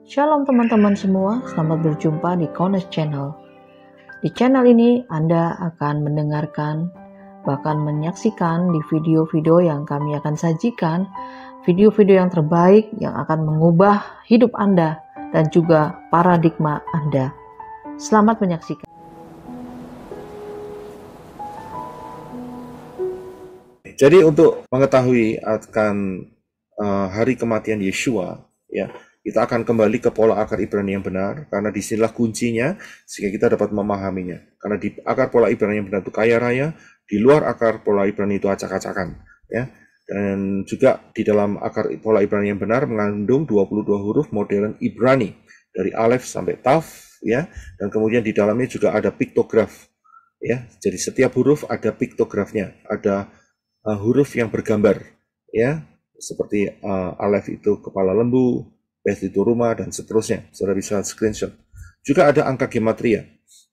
Shalom teman-teman semua, selamat berjumpa di Kones Channel. Di channel ini Anda akan mendengarkan, bahkan menyaksikan di video-video yang kami akan sajikan, video-video yang terbaik yang akan mengubah hidup Anda dan juga paradigma Anda. Selamat menyaksikan. Jadi untuk mengetahui akan hari kematian Yeshua, ya, kita akan kembali ke pola akar Ibrani yang benar, karena disinilah kuncinya sehingga kita dapat memahaminya. Karena di akar pola Ibrani yang benar itu kaya raya, di luar akar pola Ibrani itu acak-acakan, ya. Dan juga di dalam akar pola Ibrani yang benar mengandung 22 huruf modern Ibrani dari Alef sampai Taf, ya. Dan kemudian di dalamnya juga ada piktograf, ya. Jadi setiap huruf ada piktografnya, ada huruf yang bergambar, ya, seperti Alef itu kepala lembu, Beth itu rumah, dan seterusnya. Saudara bisa screenshot. Juga ada angka gematria,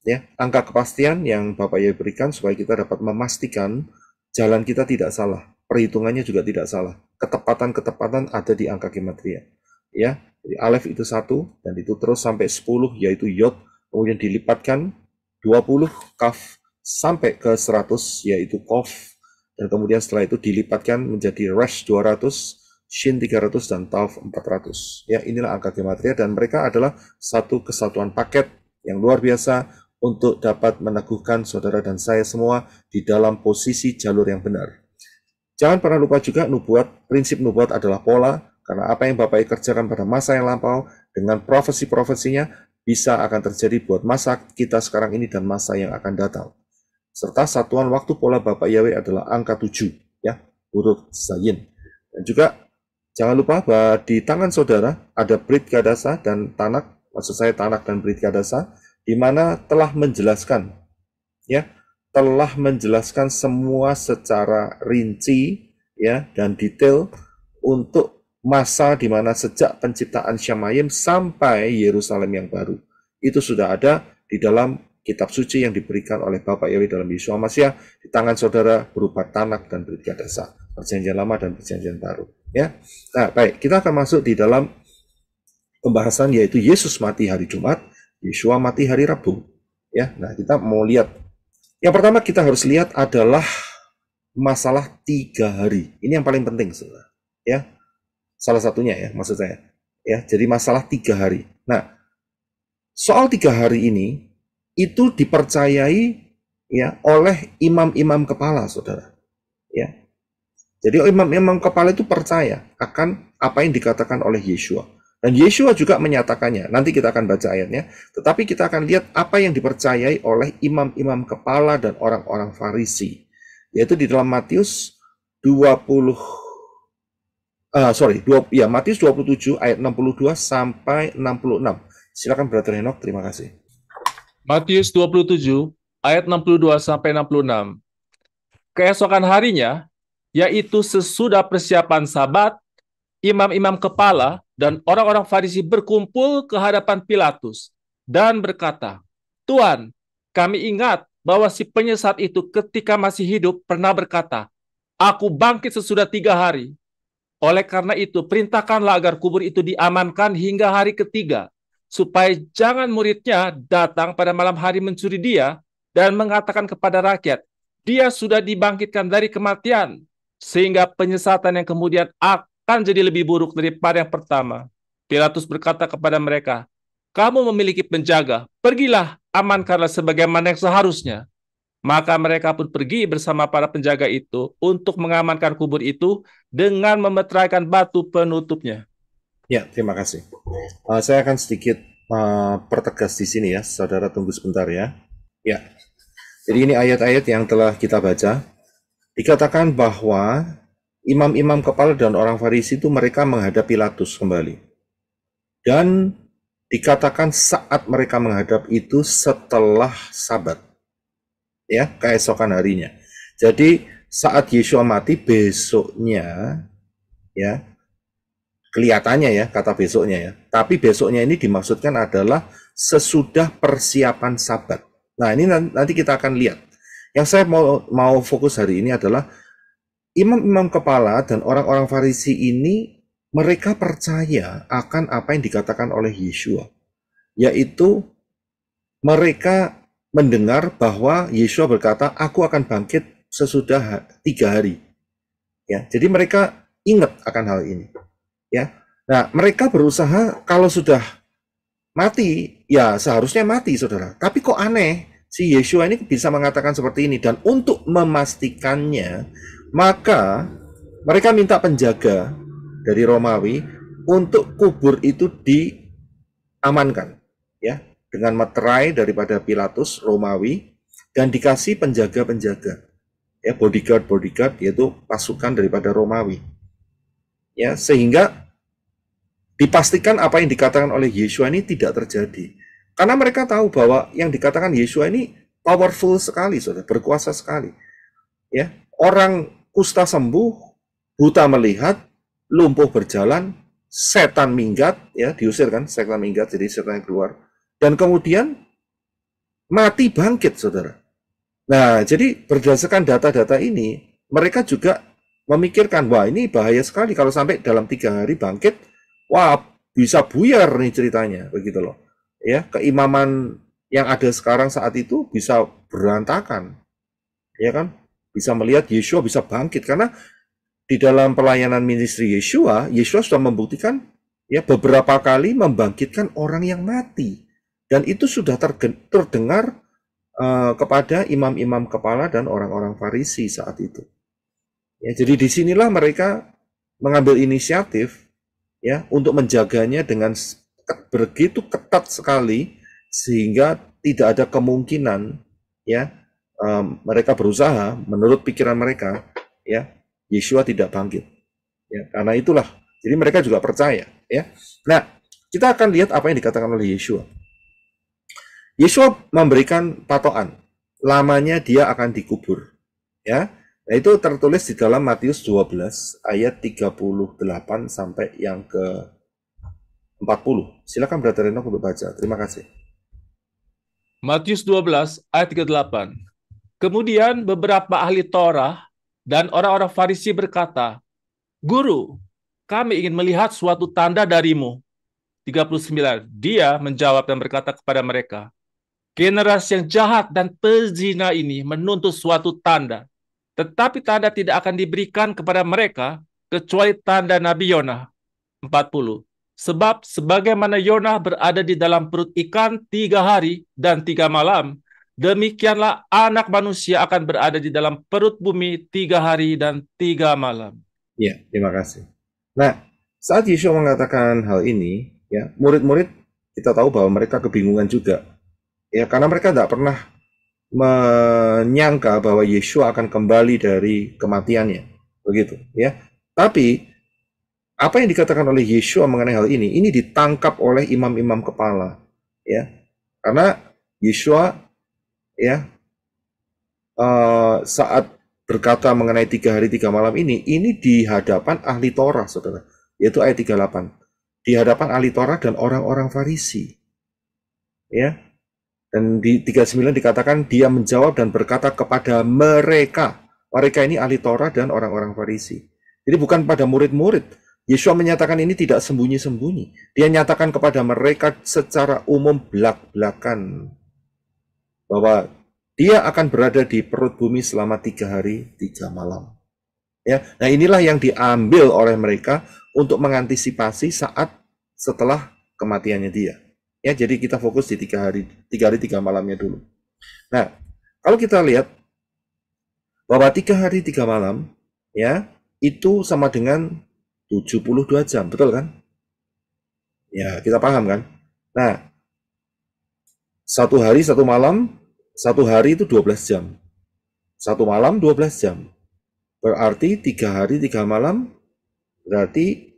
ya, angka kepastian yang Bapak Yahya berikan supaya kita dapat memastikan jalan kita tidak salah, perhitungannya juga tidak salah, ketepatan ada di angka gematria, ya. Jadi Alef itu 1 dan itu terus sampai 10, yaitu Yod, kemudian dilipatkan 20 Kaf sampai ke 100, yaitu Kof. Dan kemudian setelah itu dilipatkan menjadi Resh 200, Shin 300, dan Tav 400. Ya, inilah angka gematria dan mereka adalah satu kesatuan paket yang luar biasa untuk dapat meneguhkan saudara dan saya semua di dalam posisi jalur yang benar. Jangan pernah lupa juga nubuat, prinsip nubuat adalah pola, karena apa yang Bapak kerjakan pada masa yang lampau dengan profesi-profesinya bisa akan terjadi buat masa kita sekarang ini dan masa yang akan datang. Serta satuan waktu pola Bapak Yahweh adalah angka 7, ya, huruf Zayin. Dan juga jangan lupa bahwa di tangan saudara ada Brit Kadasa dan Tanak, maksud saya Tanak dan Brit Kadasa, di mana telah menjelaskan, ya, telah menjelaskan semua secara rinci, ya, dan detail untuk masa di mana sejak penciptaan Syamayim sampai Yerusalem yang baru. Itu sudah ada di dalam kitab suci yang diberikan oleh Bapak Yahweh dalam Yeshua Mashiach di tangan saudara berupa Tanak dan Brit Kadasa, perjanjian lama dan perjanjian baru, ya. Nah, baik, kita akan masuk di dalam pembahasan yaitu Yesus mati hari Jumat, Yeshua mati hari Rabu, ya. Nah, kita mau lihat. Yang pertama kita harus lihat adalah masalah 3 hari. Ini yang paling penting, saudara, ya. Salah satunya, ya, maksud saya, ya. Jadi masalah 3 hari. Nah, soal 3 hari ini itu dipercayai, ya, oleh imam-imam kepala, saudara, ya. Jadi imam-imam kepala itu percaya akan apa yang dikatakan oleh Yeshua, dan Yeshua juga menyatakannya. Nanti kita akan baca ayatnya, tetapi kita akan lihat apa yang dipercayai oleh imam-imam kepala dan orang-orang Farisi, yaitu di dalam Matius 27 ayat 62 sampai 66. Silakan Brother Henok, terima kasih. Matius 27 ayat 62 sampai 66. Keesokan harinya, yaitu sesudah persiapan Sabat, imam-imam kepala dan orang-orang Farisi berkumpul ke hadapan Pilatus dan berkata, "Tuan, kami ingat bahwa si penyesat itu ketika masih hidup pernah berkata, 'Aku bangkit sesudah 3 hari.' Oleh karena itu, perintahkanlah agar kubur itu diamankan hingga hari ketiga, supaya jangan muridnya datang pada malam hari mencuri dia dan mengatakan kepada rakyat, 'Dia sudah dibangkitkan dari kematian,' sehingga penyesatan yang kemudian akan jadi lebih buruk daripada yang pertama." Pilatus berkata kepada mereka, "Kamu memiliki penjaga, pergilah, amankanlah sebagaimana yang seharusnya." Maka mereka pun pergi bersama para penjaga itu untuk mengamankan kubur itu dengan memeteraikan batu penutupnya. Ya, terima kasih. Saya akan sedikit pertegas di sini, ya, saudara, tunggu sebentar, ya. Ya, jadi ini ayat-ayat yang telah kita baca. Dikatakan bahwa imam-imam kepala dan orang Farisi itu mereka menghadap Pilatus kembali. Dan dikatakan saat mereka menghadap itu setelah Sabat, ya, keesokan harinya. Jadi saat Yeshua mati besoknya, ya, kelihatannya, ya, kata besoknya, ya. Tapi besoknya ini dimaksudkan adalah sesudah persiapan Sabat. Nah, ini nanti kita akan lihat. Yang saya mau fokus hari ini adalah imam-imam kepala dan orang-orang Farisi ini mereka percaya akan apa yang dikatakan oleh Yeshua, yaitu mereka mendengar bahwa Yeshua berkata, aku akan bangkit sesudah 3 hari. Ya, jadi mereka ingat akan hal ini. Ya, nah mereka berusaha kalau sudah mati, ya seharusnya mati, saudara. Tapi kok aneh, si Yeshua ini bisa mengatakan seperti ini. Dan untuk memastikannya, maka mereka minta penjaga dari Romawi untuk kubur itu diamankan, ya, dengan materai daripada Pilatus Romawi, dan dikasih penjaga-penjaga, ya, bodyguard, yaitu pasukan daripada Romawi, ya, sehingga dipastikan apa yang dikatakan oleh Yeshua ini tidak terjadi. Karena mereka tahu bahwa yang dikatakan Yeshua ini powerful sekali, saudara, berkuasa sekali. Ya, orang kusta sembuh, buta melihat, lumpuh berjalan, setan minggat, ya, diusir kan, setan minggat, jadi setan yang keluar. Dan kemudian mati bangkit, saudara. Nah, jadi berdasarkan data-data ini, mereka juga memikirkan, wah ini bahaya sekali kalau sampai dalam 3 hari bangkit, wah bisa buyar nih ceritanya, begitu loh. Ya, keimaman yang ada sekarang saat itu bisa berantakan, ya kan? Bisa melihat Yeshua bisa bangkit, karena di dalam pelayanan ministry Yeshua sudah membuktikan, ya, beberapa kali membangkitkan orang yang mati, dan itu sudah terdengar kepada imam-imam kepala dan orang-orang Farisi saat itu. Ya, jadi disinilah mereka mengambil inisiatif, ya, untuk menjaganya dengan begitu ketat sekali sehingga tidak ada kemungkinan, ya, mereka berusaha menurut pikiran mereka, ya, Yeshua tidak bangkit. Ya, karena itulah, jadi mereka juga percaya, ya. Nah, kita akan lihat apa yang dikatakan oleh Yeshua. Yeshua memberikan patokan, lamanya dia akan dikubur, ya. Nah, itu tertulis di dalam Matius 12 ayat 38 sampai yang ke 40. Silakan Brother Enoch untuk baca. Terima kasih. Matius 12 ayat 38. Kemudian beberapa ahli Torah dan orang-orang Farisi berkata, "Guru, kami ingin melihat suatu tanda darimu." 39. Dia menjawab dan berkata kepada mereka, "Generasi yang jahat dan pezina ini menuntut suatu tanda, tetapi tanda tidak akan diberikan kepada mereka kecuali tanda Nabi Yonah." 40. Sebab sebagaimana Yonah berada di dalam perut ikan 3 hari dan 3 malam, demikianlah anak manusia akan berada di dalam perut bumi 3 hari dan 3 malam. Ya, terima kasih. Nah, saat Yeshua mengatakan hal ini, ya, murid-murid kita tahu bahwa mereka kebingungan juga, ya, karena mereka tidak pernah menyangka bahwa Yeshua akan kembali dari kematiannya, begitu, ya. Tapi apa yang dikatakan oleh Yeshua mengenai hal ini ditangkap oleh imam-imam kepala, ya, karena Yeshua, ya, saat berkata mengenai 3 hari 3 malam ini di hadapan ahli Torah, saudara, yaitu ayat 38, di hadapan ahli Torah dan orang-orang Farisi, ya. Dan di 39 dikatakan dia menjawab dan berkata kepada mereka ini ahli Torah dan orang-orang Farisi. Jadi bukan pada murid-murid. Yeshua menyatakan ini tidak sembunyi-sembunyi. Dia nyatakan kepada mereka secara umum belak-belakan bahwa dia akan berada di perut bumi selama 3 hari 3 malam. Ya, nah inilah yang diambil oleh mereka untuk mengantisipasi saat setelah kematiannya dia. Ya, jadi kita fokus di 3 hari 3 malamnya dulu. Nah, kalau kita lihat bahwa 3 hari 3 malam, ya, itu sama dengan 72 jam, betul kan? Ya, kita paham kan? Nah, 1 hari 1 malam, 1 hari itu 12 jam. 1 malam 12 jam. Berarti 3 hari 3 malam berarti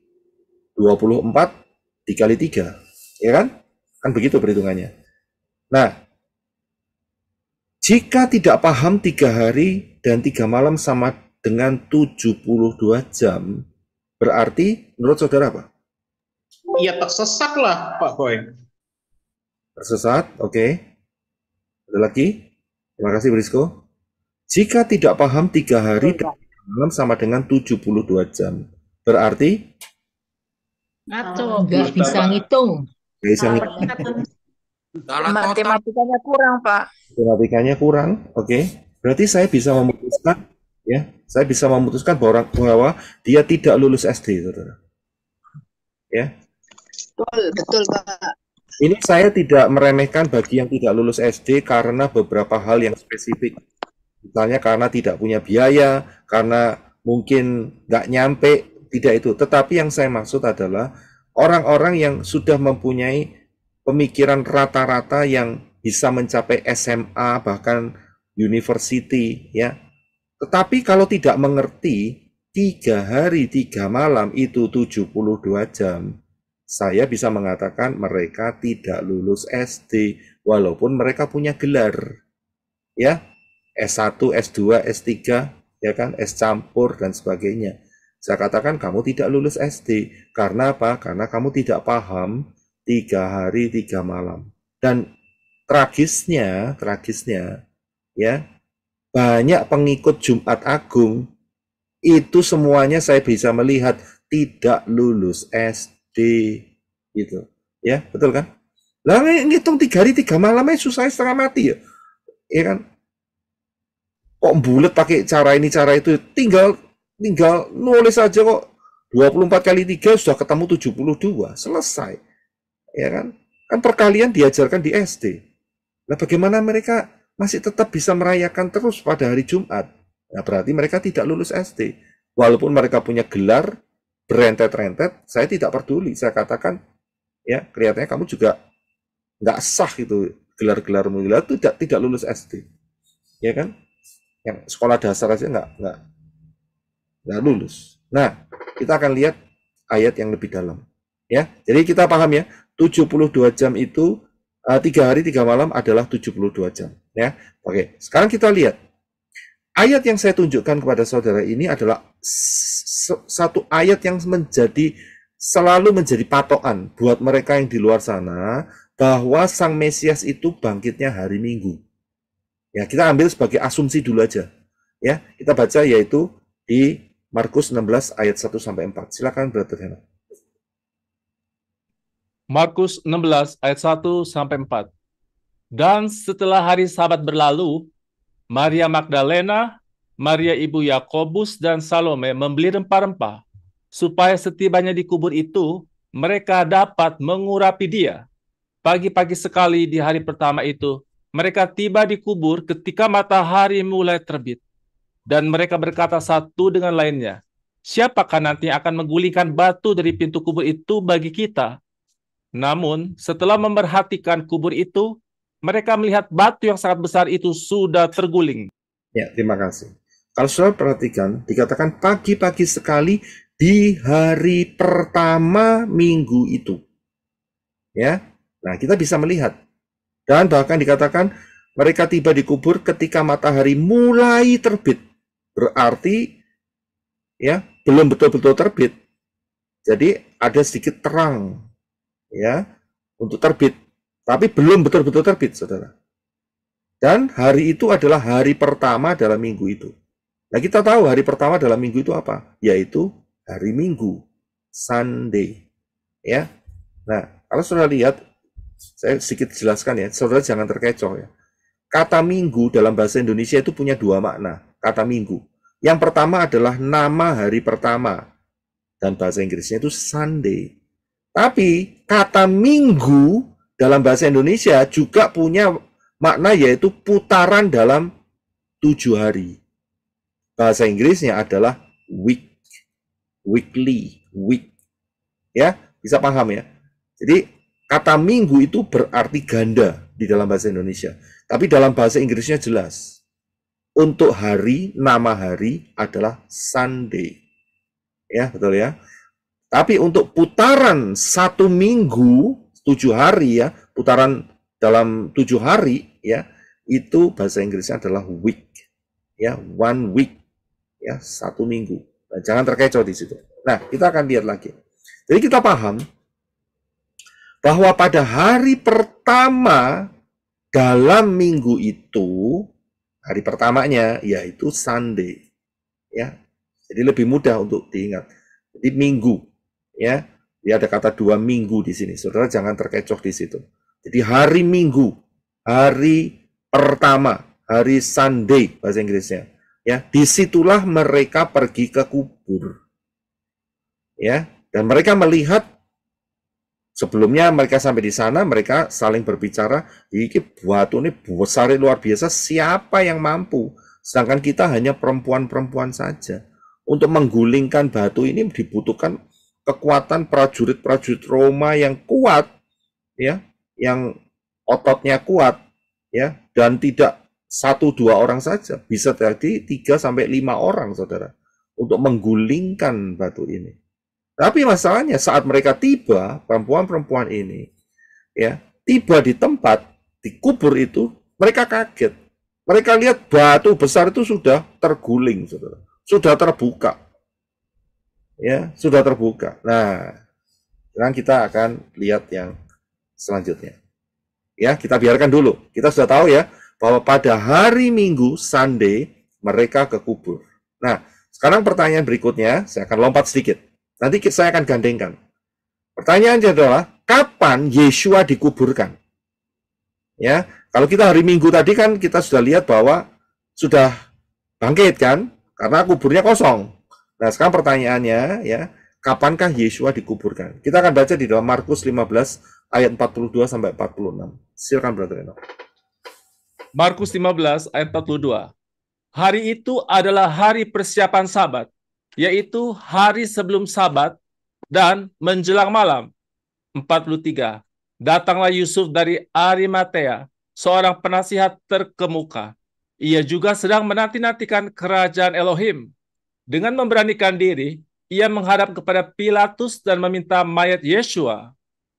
24 dikali 3, ya kan? Kan begitu perhitungannya. Nah, jika tidak paham 3 hari dan 3 malam sama dengan 72 jam, berarti menurut saudara apa? Ya tersesat lah, Pak Boy. Tersesat, oke. Ada lagi? Terima kasih, Brisco. Jika tidak paham 3 hari dan 3 malam sama dengan 72 jam, berarti Ngaco. Nggak Dusta, bisa Pak. ngitung. Nggak bisa Matematikanya kurang, Pak. matematikanya kurang, oke. Berarti saya bisa memutuskan, ya, saya bisa memutuskan bahwa dia tidak lulus SD, saudara. Ya, Betul, betul, Pak. ini saya tidak meremehkan bagi yang tidak lulus SD karena beberapa hal yang spesifik. Misalnya karena tidak punya biaya, karena mungkin nggak nyampe, tidak itu. Tetapi yang saya maksud adalah orang-orang yang sudah mempunyai pemikiran rata-rata yang bisa mencapai SMA, bahkan university, ya. Tetapi kalau tidak mengerti, 3 hari 3 malam itu 72 jam. Saya bisa mengatakan mereka tidak lulus SD, walaupun mereka punya gelar. Ya, S1, S2, S3, ya kan, S campur dan sebagainya. Saya katakan kamu tidak lulus SD. Karena apa? Karena kamu tidak paham 3 hari 3 malam. Dan tragisnya, ya, banyak pengikut Jumat Agung itu semuanya saya bisa melihat tidak lulus SD, gitu. Ya, betul kan? Lah ngitung 3 hari 3 malamnya susah setengah mati ya. Ya kan? Kok bulat pakai cara ini cara itu, tinggal nulis aja kok. 24 kali 3 sudah ketemu 72, selesai. Ya kan? Kan perkalian diajarkan di SD. Nah, bagaimana mereka masih tetap bisa merayakan terus pada hari Jumat? Nah, berarti mereka tidak lulus SD. Walaupun mereka punya gelar berentet-rentet, saya tidak peduli. Saya katakan, ya, kelihatannya kamu juga nggak sah itu gelar-gelarmu. Itu tidak lulus SD. Ya kan? Yang sekolah dasar aja nggak lulus. Nah, kita akan lihat ayat yang lebih dalam. Ya, jadi kita paham ya, 72 jam itu 3 hari 3 malam adalah 72 jam. Ya, oke. Sekarang kita lihat ayat yang saya tunjukkan kepada saudara ini adalah satu ayat yang selalu menjadi patokan buat mereka yang di luar sana bahwa Sang Mesias itu bangkitnya hari Minggu. Ya, kita ambil sebagai asumsi dulu aja. Ya, kita baca yaitu di Markus 16 ayat 1 sampai 4. Silakan Brother Hena. Markus 16 ayat 1 sampai 4. Dan setelah hari Sabat berlalu, Maria Magdalena, Maria ibu Yakobus dan Salome membeli rempah-rempah supaya setibanya di kubur itu mereka dapat mengurapi dia. Pagi-pagi sekali di hari pertama itu mereka tiba di kubur ketika matahari mulai terbit. Dan mereka berkata satu dengan lainnya, siapakah nanti akan menggulingkan batu dari pintu kubur itu bagi kita? Namun, setelah memerhatikan kubur itu, mereka melihat batu yang sangat besar itu sudah terguling. Ya, terima kasih. Kalau saudara perhatikan, dikatakan pagi-pagi sekali di hari pertama minggu itu. Ya, nah kita bisa melihat. Dan bahkan dikatakan mereka tiba di kubur ketika matahari mulai terbit. Berarti ya belum betul-betul terbit. Jadi ada sedikit terang ya untuk terbit, tapi belum betul-betul terbit, saudara. Dan hari itu adalah hari pertama dalam minggu itu. Nah, kita tahu hari pertama dalam minggu itu apa? Yaitu hari Minggu, Sunday. Ya. Nah, kalau saudara lihat, saya sedikit jelaskan ya, saudara jangan terkecoh ya. Kata minggu dalam bahasa Indonesia itu punya 2 makna, kata minggu. Yang pertama adalah nama hari pertama, dan bahasa Inggrisnya itu Sunday. Tapi kata minggu dalam bahasa Indonesia juga punya makna yaitu putaran dalam 7 hari. Bahasa Inggrisnya adalah week, weekly, week. Ya, bisa paham ya? Jadi kata minggu itu berarti ganda di dalam bahasa Indonesia. Tapi dalam bahasa Inggrisnya jelas. Untuk hari, nama hari adalah Sunday. Ya, betul ya. Tapi untuk putaran 1 minggu, 7 hari ya, putaran dalam 7 hari ya, itu bahasa Inggrisnya adalah week. Ya, 1 week. Ya, 1 minggu. Nah, jangan terkecoh di situ. Nah, kita akan lihat lagi. Jadi kita paham bahwa pada hari pertama dalam minggu itu, hari pertamanya yaitu Sunday. Ya. Jadi lebih mudah untuk diingat. Jadi minggu, ya. Ya, ada kata 2 minggu di sini. Saudara jangan terkecoh di situ. Jadi hari Minggu, hari pertama, hari Sunday bahasa Inggrisnya. Ya, disitulah mereka pergi ke kubur. Ya, dan mereka melihat sebelumnya mereka sampai di sana, mereka saling berbicara, ini batu ini besar luar biasa, siapa yang mampu? Sedangkan kita hanya perempuan-perempuan saja. Untuk menggulingkan batu ini dibutuhkan kekuatan prajurit-prajurit Roma yang kuat, ya, yang ototnya kuat, ya, dan tidak 1-2 orang saja, bisa terjadi 3-5 orang, saudara, untuk menggulingkan batu ini. Tapi masalahnya saat mereka tiba, perempuan-perempuan ini, ya, tiba di tempat, di kubur itu, mereka kaget. Mereka lihat batu besar itu sudah terguling, saudara, sudah terbuka. Ya, sudah terbuka. Nah, sekarang kita akan lihat yang selanjutnya. Ya, kita biarkan dulu. Kita sudah tahu ya, bahwa pada hari Minggu, Sunday, mereka ke kubur. Nah, sekarang pertanyaan berikutnya, saya akan lompat sedikit. Nanti saya akan gandengkan. Pertanyaannya adalah, kapan Yeshua dikuburkan? Ya, kalau kita hari Minggu tadi kan kita sudah lihat bahwa sudah bangkit kan, karena kuburnya kosong. Nah, sekarang pertanyaannya, ya, kapankah Yeshua dikuburkan? Kita akan baca di dalam Markus 15 ayat 42 sampai 46. Silakan Brother Eno. Markus 15 ayat 42. Hari itu adalah hari persiapan Sabat, yaitu hari sebelum Sabat dan menjelang malam. 43. Datanglah Yusuf dari Arimatea, seorang penasihat terkemuka. Ia juga sedang menanti-nantikan kerajaan Elohim. Dengan memberanikan diri, ia menghadap kepada Pilatus dan meminta mayat Yeshua.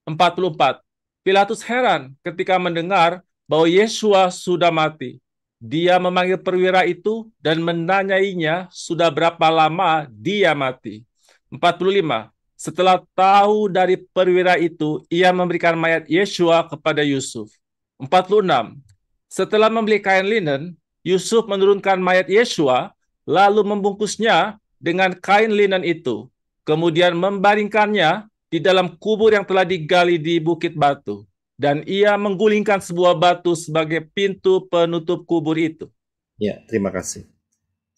44. Pilatus heran ketika mendengar bahwa Yeshua sudah mati. Dia memanggil perwira itu dan menanyainya sudah berapa lama dia mati. 45. Setelah tahu dari perwira itu, ia memberikan mayat Yeshua kepada Yusuf. 46. Setelah membeli kain linen, Yusuf menurunkan mayat Yeshua, lalu membungkusnya dengan kain linen itu, kemudian membaringkannya di dalam kubur yang telah digali di Bukit Batu, dan ia menggulingkan sebuah batu sebagai pintu penutup kubur itu. Ya, terima kasih.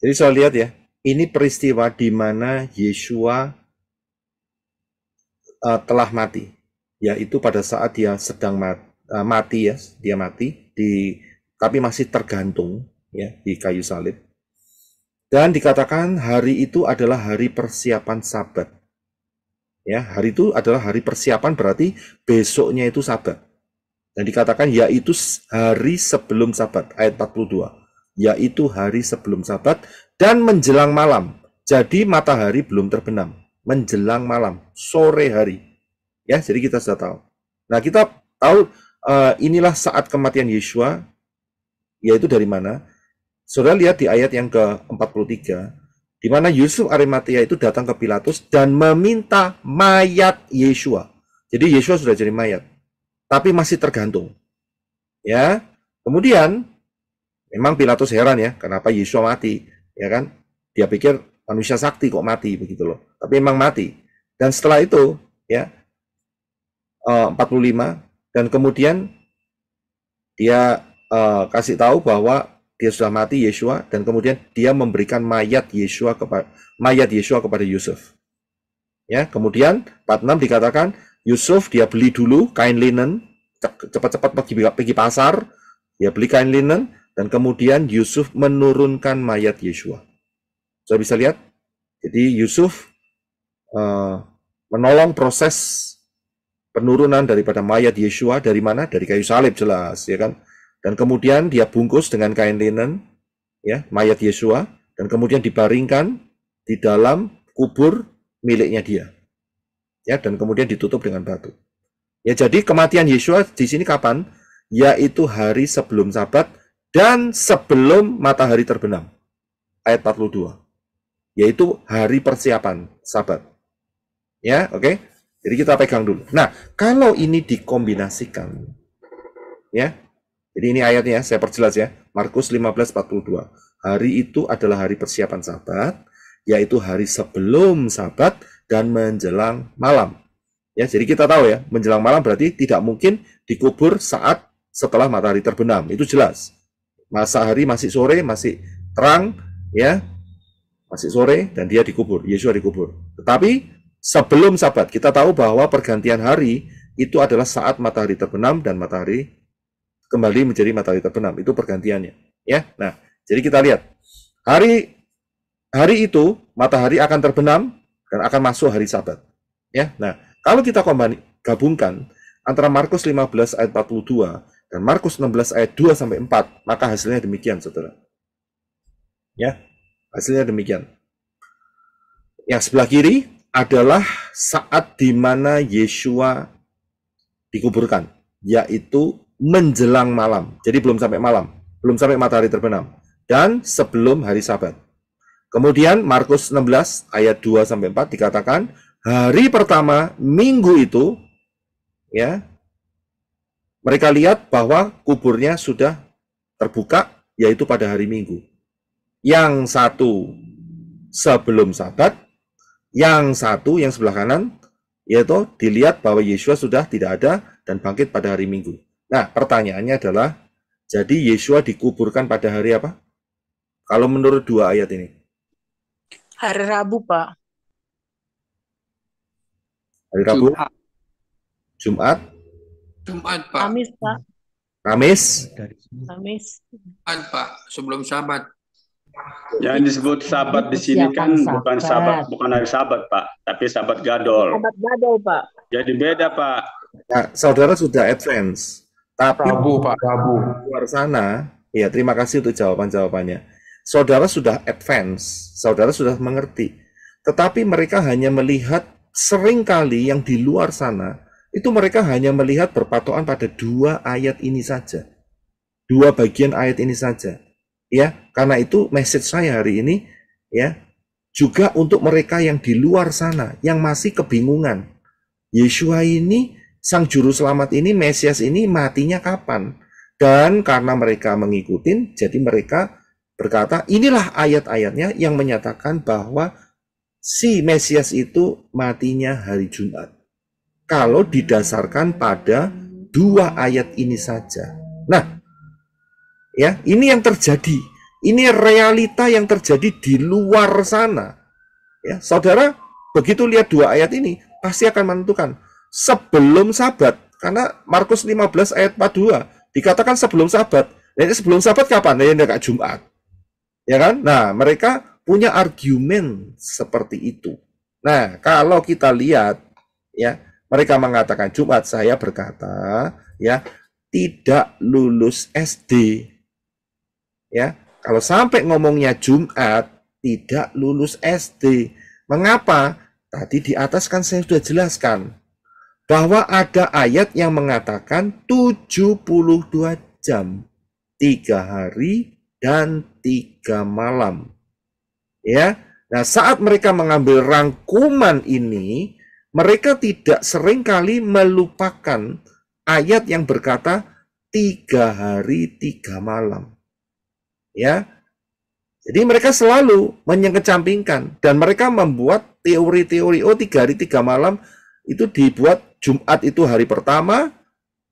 Jadi saya lihat ya, ini peristiwa di mana Yeshua telah mati, yaitu pada saat dia sedang mati ya, dia mati tapi masih tergantung ya di kayu salib. Dan dikatakan hari itu adalah hari persiapan Sabat. Ya, hari itu adalah hari persiapan, berarti besoknya itu Sabat. Dan dikatakan yaitu hari sebelum Sabat, ayat 42. Yaitu hari sebelum Sabat dan menjelang malam. Jadi matahari belum terbenam. Menjelang malam, sore hari. Ya, jadi kita sudah tahu. Nah, kita tahu inilah saat kematian Yeshua, yaitu dari mana? Saudara lihat di ayat yang ke-43, di mana Yusuf Arimatea itu datang ke Pilatus dan meminta mayat Yeshua. Jadi Yeshua sudah jadi mayat, tapi masih tergantung. Ya, kemudian memang Pilatus heran ya, kenapa Yeshua mati, ya kan? Dia pikir manusia sakti kok mati begitu loh, tapi memang mati. Dan setelah itu, ya, 45, dan kemudian dia kasih tahu bahwa dia sudah mati Yeshua, dan kemudian dia memberikan mayat Yeshua kepada Yusuf. Ya, kemudian 46 dikatakan Yusuf dia beli dulu kain linen, cepat-cepat pergi pasar, dia beli kain linen, dan kemudian Yusuf menurunkan mayat Yeshua. Sudah bisa lihat? Jadi Yusuf menolong proses penurunan daripada mayat Yeshua dari mana? Dari kayu salib jelas, ya kan? Dan kemudian dia bungkus dengan kain linen, ya, mayat Yeshua, dan kemudian dibaringkan di dalam kubur miliknya dia, ya, dan kemudian ditutup dengan batu. Ya, jadi kematian Yeshua di sini kapan? Yaitu hari sebelum Sabat dan sebelum matahari terbenam, ayat 42, yaitu hari persiapan Sabat. Ya, oke. Jadi kita pegang dulu. Nah, kalau ini dikombinasikan, ya. Jadi ini ayatnya, saya perjelas ya. Markus 15:42. Hari itu adalah hari persiapan Sabat, yaitu hari sebelum Sabat dan menjelang malam. Ya, jadi kita tahu ya, menjelang malam berarti tidak mungkin dikubur saat setelah matahari terbenam. Itu jelas. Matahari masih sore, masih terang, ya, masih sore, dan dia dikubur. Yesua dikubur. Tetapi sebelum Sabat, kita tahu bahwa pergantian hari itu adalah saat matahari terbenam dan matahari kembali menjadi matahari terbenam. Itu pergantiannya. Ya, nah, jadi kita lihat hari itu matahari akan terbenam dan akan masuk hari Sabat. Ya, nah, kalau kita gabungkan antara Markus 15 ayat 42 dan Markus 16 ayat 2 sampai 4, maka hasilnya demikian, Saudara. Ya, hasilnya demikian. Yang sebelah kiri adalah saat di mana Yesua dikuburkan, yaitu menjelang malam. Jadi belum sampai malam, belum sampai matahari terbenam, dan sebelum hari Sabat. Kemudian Markus 16 ayat 2 sampai 4 dikatakan hari pertama minggu itu, ya, mereka lihat bahwa kuburnya sudah terbuka, yaitu pada hari Minggu. Yang satu sebelum Sabat, yang satu yang sebelah kanan, yaitu dilihat bahwa Yesua sudah tidak ada dan bangkit pada hari Minggu. Nah, pertanyaannya adalah, jadi Yesua dikuburkan pada hari apa? Kalau menurut dua ayat ini. Hari Rabu, Pak. Hari Rabu, Jumat, Pak. Kamis, Pak. Kamis, Kamis. Pak, sebelum Sabat. Yang disebut Sabat di sini kan bukan Sabat, bukan hari Sabat, Pak, tapi Sabat Gadol. Sabat Gadol, Pak. Jadi beda, Pak. Nah, saudara sudah advance, tapi Rabu, Pak, Rabu. luar sana, ya terima kasih untuk jawabannya. Saudara sudah advance, saudara sudah mengerti, tetapi mereka hanya melihat seringkali yang di luar sana, itu mereka hanya melihat berpatokan pada dua ayat ini saja. Dua bagian ayat ini saja. Ya, karena itu message saya hari ini, ya, juga untuk mereka yang di luar sana, yang masih kebingungan. Yesua ini, Sang Juru Selamat ini, Mesias ini matinya kapan? Dan karena mereka mengikutin, jadi mereka berkata, inilah ayat-ayatnya yang menyatakan bahwa si Mesias itu matinya hari Jumat. Kalau didasarkan pada dua ayat ini saja. Nah, ya, ini yang terjadi. Ini realita yang terjadi di luar sana. Ya, saudara, begitu lihat dua ayat ini, pasti akan menentukan sebelum Sabat. Karena Markus 15 ayat 42 dikatakan sebelum Sabat. Nah, ini sebelum Sabat kapan? Nah, ini enggak Jumat. Ya kan? Nah, mereka punya argumen seperti itu. Nah, kalau kita lihat, ya, mereka mengatakan Jumat, saya berkata, ya, tidak lulus SD. Ya, kalau sampai ngomongnya Jumat, tidak lulus SD. Mengapa? Tadi di atas kan saya sudah jelaskan bahwa ada ayat yang mengatakan 72 jam, 3 hari dan 3 malam. Ya, nah saat mereka mengambil rangkuman ini, mereka tidak seringkali melupakan ayat yang berkata 3 hari 3 malam. Ya, jadi mereka selalu mengecampingkan dan mereka membuat teori-teori 3 hari 3 malam itu dibuat Jumat itu hari pertama,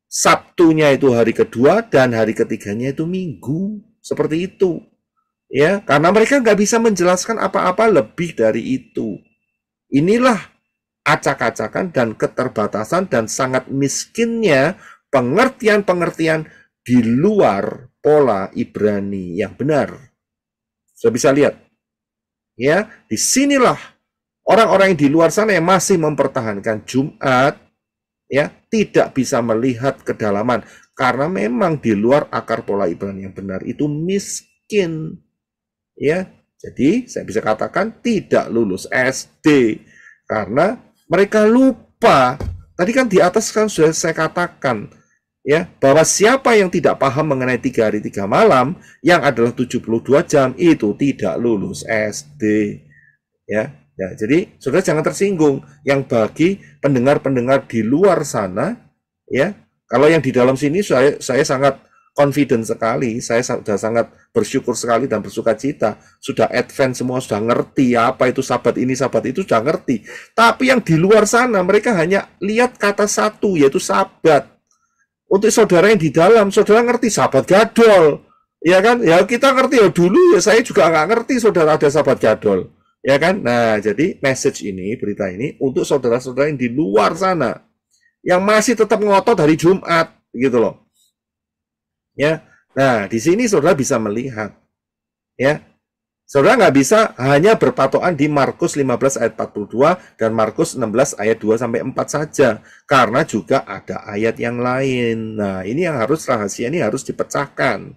Sabtunya itu hari kedua, dan hari ketiganya itu Minggu. Seperti itu. Ya, karena mereka nggak bisa menjelaskan apa-apa lebih dari itu. Inilah acak-acakan dan keterbatasan dan sangat miskinnya pengertian-pengertian di luar pola Ibrani yang benar. Sudah bisa lihat. Ya, disinilah orang-orang yang di luar sana yang masih mempertahankan Jumat, ya, tidak bisa melihat kedalaman karena memang di luar akar pola Ibrani yang benar itu miskin. Ya, jadi saya bisa katakan tidak lulus SD karena mereka lupa. Tadi kan di atas kan sudah saya katakan, ya, bahwa siapa yang tidak paham mengenai 3 hari 3 malam yang adalah 72 jam itu tidak lulus SD. Ya, jadi saudara jangan tersinggung. Yang bagi pendengar-pendengar di luar sana, ya, kalau yang di dalam sini saya sangat confident sekali, saya sudah sangat bersyukur sekali dan bersuka cita, sudah advance semua, sudah ngerti apa itu sabat ini, sabat itu, sudah ngerti. Tapi yang di luar sana, mereka hanya lihat kata satu, yaitu sabat. Untuk saudara yang di dalam, saudara ngerti sabat gadol, ya kan? Ya kita ngerti, ya dulu ya saya juga nggak ngerti saudara ada sabat gadol, ya kan? Nah, jadi message ini, berita ini, untuk saudara-saudara yang di luar sana, yang masih tetap ngotot hari Jumat, gitu loh. Ya, nah di sini saudara bisa melihat, ya, saudara nggak bisa hanya berpatokan di Markus 15 ayat 42 dan Markus 16 ayat 2 sampai 4 saja, karena juga ada ayat yang lain. Nah, ini yang harus rahasia ini harus dipecahkan,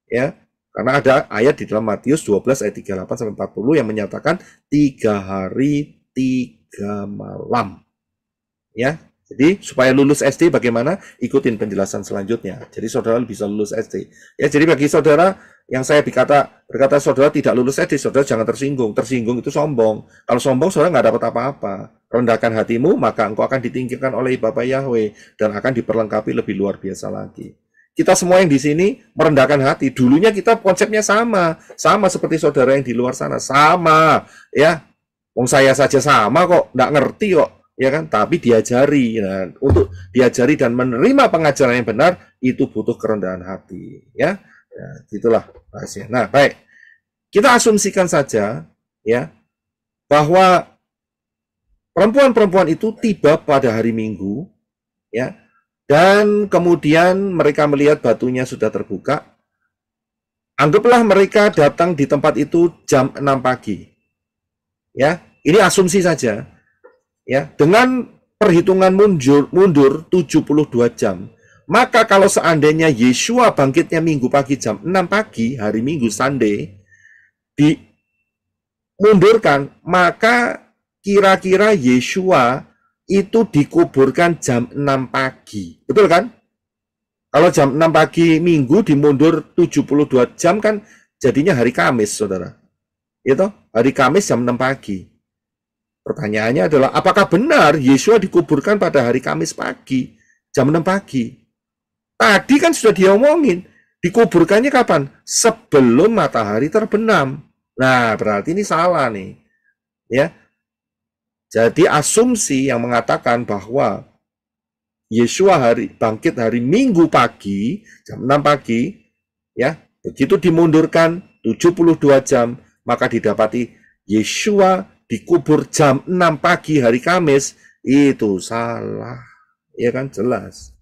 ya, karena ada ayat di dalam Matius 12 ayat 38 sampai 40 yang menyatakan 3 hari 3 malam, ya. Jadi supaya lulus SD bagaimana? Ikutin penjelasan selanjutnya. Jadi saudara bisa lulus SD. Ya, jadi bagi saudara yang saya berkata saudara tidak lulus SD, saudara jangan tersinggung. Tersinggung itu sombong. Kalau sombong saudara nggak dapat apa-apa. Rendahkan hatimu, maka engkau akan ditinggikan oleh Bapa Yahweh dan akan diperlengkapi lebih luar biasa lagi. Kita semua yang di sini merendahkan hati. Dulunya kita konsepnya sama seperti saudara yang di luar sana, sama, ya. Wong saya saja sama kok, nggak ngerti kok. Ya kan, tapi diajari. Nah, untuk diajari dan menerima pengajaran yang benar itu butuh kerendahan hati, ya. Ya, itulah rahasia. Nah, baik. Kita asumsikan saja, ya, bahwa perempuan-perempuan itu tiba pada hari Minggu, ya, dan kemudian mereka melihat batunya sudah terbuka. Anggaplah mereka datang di tempat itu jam 6 pagi. Ya, ini asumsi saja. Ya, dengan perhitungan mundur 72 jam. Maka kalau seandainya Yeshua bangkitnya Minggu pagi jam 6 pagi, hari Minggu Sunday, dimundurkan, maka kira-kira Yeshua itu dikuburkan jam 6 pagi. Betul kan? Kalau jam 6 pagi Minggu dimundur 72 jam kan jadinya hari Kamis, saudara. Itu hari Kamis jam 6 pagi. Pertanyaannya adalah, apakah benar Yeshua dikuburkan pada hari Kamis pagi, jam 6 pagi? Tadi kan sudah diomongin, dikuburkannya kapan? Sebelum matahari terbenam. Nah, berarti ini salah nih. Ya. Jadi asumsi yang mengatakan bahwa Yeshua bangkit hari Minggu pagi, jam 6 pagi, ya, begitu dimundurkan 72 jam, maka didapati Yeshua dikubur jam 6 pagi hari Kamis, itu salah. Ya kan, jelas.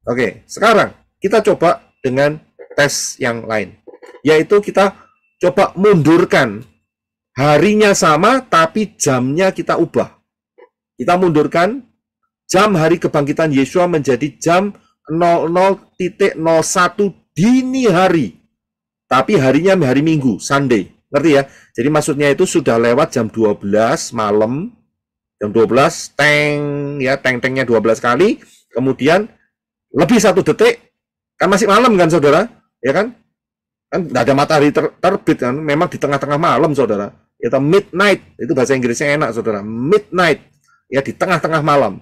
Oke, sekarang kita coba dengan tes yang lain. Yaitu kita coba mundurkan. Harinya sama, tapi jamnya kita ubah. Kita mundurkan jam hari kebangkitan Yeshua menjadi jam 00.01 dini hari. Tapi harinya hari Minggu, Sunday. Ngerti ya? Jadi maksudnya itu sudah lewat jam 12 malam, jam 12, teng-tengnya 12 kali, kemudian lebih 1 detik, kan masih malam kan saudara? Ya kan? Kan nggak ada matahari terbit kan, memang di tengah-tengah malam saudara. Itu midnight, itu bahasa Inggrisnya enak saudara, midnight, ya di tengah-tengah malam.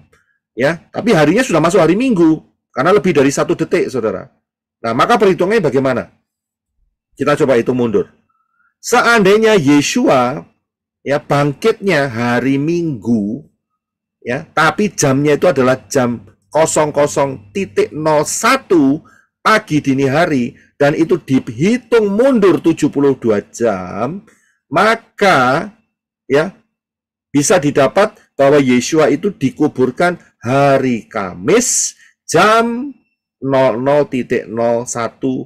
Ya, tapi harinya sudah masuk hari Minggu, karena lebih dari 1 detik saudara. Nah, maka perhitungannya bagaimana? Kita coba hitung mundur. Seandainya Yeshua ya bangkitnya hari Minggu ya, tapi jamnya itu adalah jam 00.01 pagi dini hari dan itu dihitung mundur 72 jam, maka ya bisa didapat bahwa Yeshua itu dikuburkan hari Kamis jam 00.01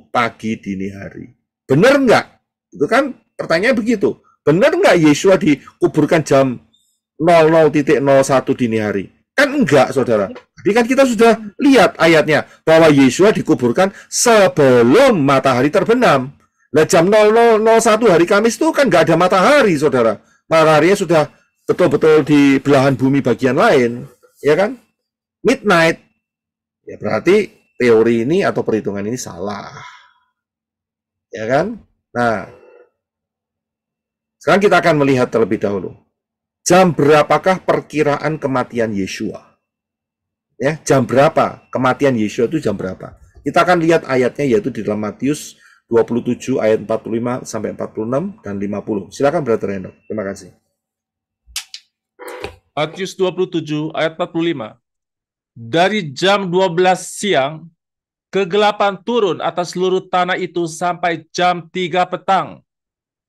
pagi dini hari. Benar enggak? Itu kan pertanyaannya begitu. Benar nggak Yeshua dikuburkan jam 00.01 dini hari? Kan enggak, saudara. Jadi kan kita sudah lihat ayatnya bahwa Yeshua dikuburkan sebelum matahari terbenam. Nah, jam 00.01 hari Kamis itu kan nggak ada matahari, saudara. Mataharinya sudah betul-betul di belahan bumi bagian lain, ya kan? Midnight. Ya berarti teori ini atau perhitungan ini salah. Ya kan? Nah, sekarang kita akan melihat terlebih dahulu. Jam berapakah perkiraan kematian Yeshua? Ya, jam berapa kematian Yeshua itu jam berapa? Kita akan lihat ayatnya yaitu di dalam Matius 27 ayat 45 sampai 46 dan 50. Silakan Brother Hendok. Terima kasih. Matius 27 ayat 45. Dari jam 12 siang, kegelapan turun atas seluruh tanah itu sampai jam 3 petang.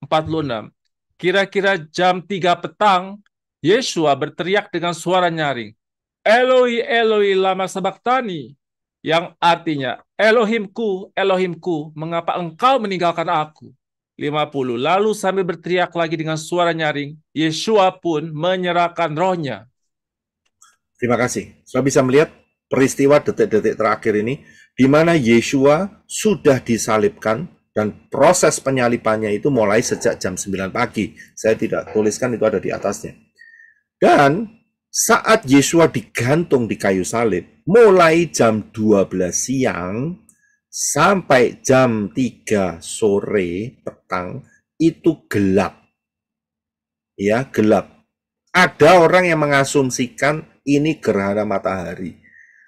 46. Kira-kira jam 3 petang, Yesua berteriak dengan suara nyaring, Eloi, Eloi, lama sabachthani, yang artinya, Elohimku, Elohimku, mengapa engkau meninggalkan aku? 50. Lalu sambil berteriak lagi dengan suara nyaring, Yesua pun menyerahkan rohnya. Terima kasih. Sudah bisa melihat peristiwa detik-detik terakhir ini, di mana Yesua sudah disalibkan, dan proses penyalipannya itu mulai sejak jam 9 pagi. Saya tidak tuliskan, itu ada di atasnya. Dan saat Yesua digantung di kayu salib, mulai jam 12 siang sampai jam 3 sore petang, itu gelap. Ya, gelap. Ada orang yang mengasumsikan ini gerhana matahari.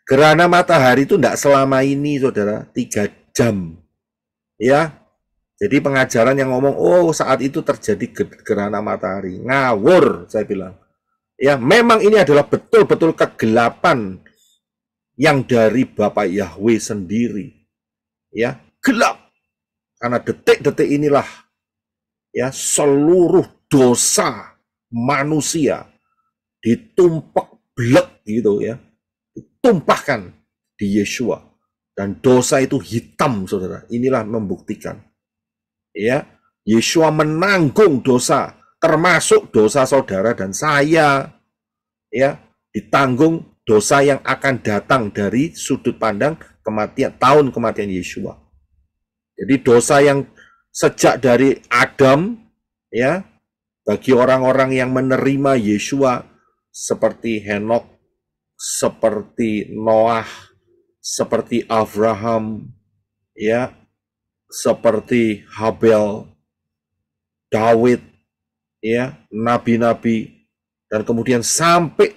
Gerhana matahari itu tidak selama ini, saudara, 3 jam. Ya, jadi pengajaran yang ngomong, oh saat itu terjadi gerhana matahari. Ngawur, saya bilang. Ya, memang ini adalah betul-betul kegelapan yang dari Bapak Yahweh sendiri. Ya, gelap. Karena detik-detik inilah ya seluruh dosa manusia ditumpek blek gitu ya. Ditumpahkan di Yesua. Dan dosa itu hitam, saudara. Inilah membuktikan. Ya, Yesua menanggung dosa, termasuk dosa saudara dan saya. Ya, ditanggung dosa yang akan datang dari sudut pandang kematian, tahun kematian Yesua. Jadi dosa yang sejak dari Adam, ya, bagi orang-orang yang menerima Yesua, seperti Henok, seperti Noah, seperti Abraham, ya, seperti Habel, Daud, ya, nabi-nabi, dan kemudian sampai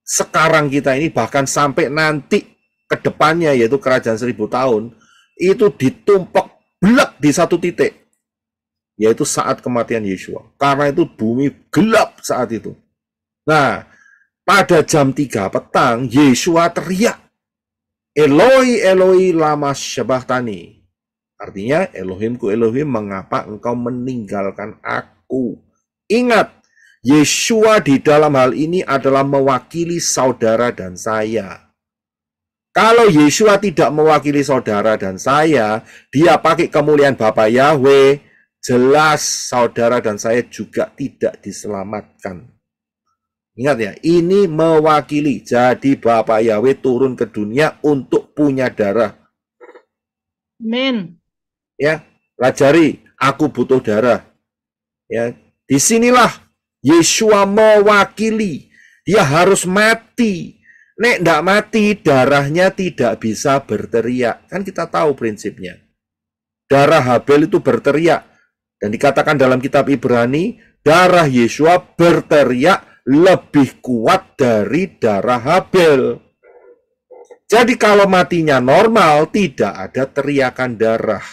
sekarang kita ini, bahkan sampai nanti ke depannya, yaitu kerajaan 1000 tahun, itu ditumpek blek di satu titik, yaitu saat kematian Yesua. Karena itu bumi gelap saat itu. Nah, pada jam 3 petang, Yesua teriak, Eloi, Eloi, lama sabachthani. Artinya, Elohimku, Elohim, mengapa engkau meninggalkan aku? Ingat, Yesua di dalam hal ini adalah mewakili saudara dan saya. Kalau Yesua tidak mewakili saudara dan saya, dia pakai kemuliaan Bapa Yahweh, jelas saudara dan saya juga tidak diselamatkan. Ingat ya, ini mewakili. Jadi Bapak Yahweh turun ke dunia untuk punya darah. Amin. Ya, pelajari, aku butuh darah. Ya, disinilah Yesua mewakili. Dia harus mati. Nek ndak mati, darahnya tidak bisa berteriak. Kan kita tahu prinsipnya. Darah Habel itu berteriak. Dan dikatakan dalam kitab Ibrani, darah Yesua berteriak lebih kuat dari darah Habel. Jadi kalau matinya normal, tidak ada teriakan darah.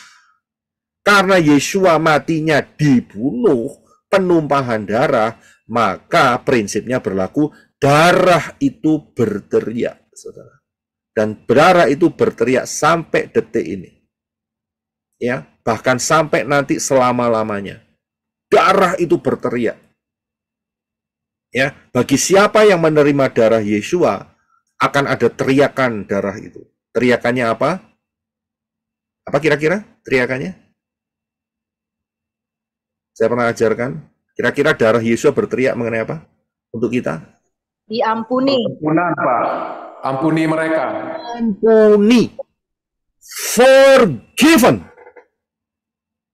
Karena Yesua matinya dibunuh, penumpahan darah, maka prinsipnya berlaku, darah itu berteriak, saudara. Dan darah itu berteriak sampai detik ini. Ya, bahkan sampai nanti selama-lamanya. Darah itu berteriak. Ya, bagi siapa yang menerima darah Yesua, akan ada teriakan darah itu. Teriakannya apa? Apa kira-kira teriakannya? Saya pernah ajarkan. Kira-kira darah Yesua berteriak mengenai apa? Untuk kita? Diampuni. Ampunan, Pak. Ampuni mereka. Ampuni. Forgiven.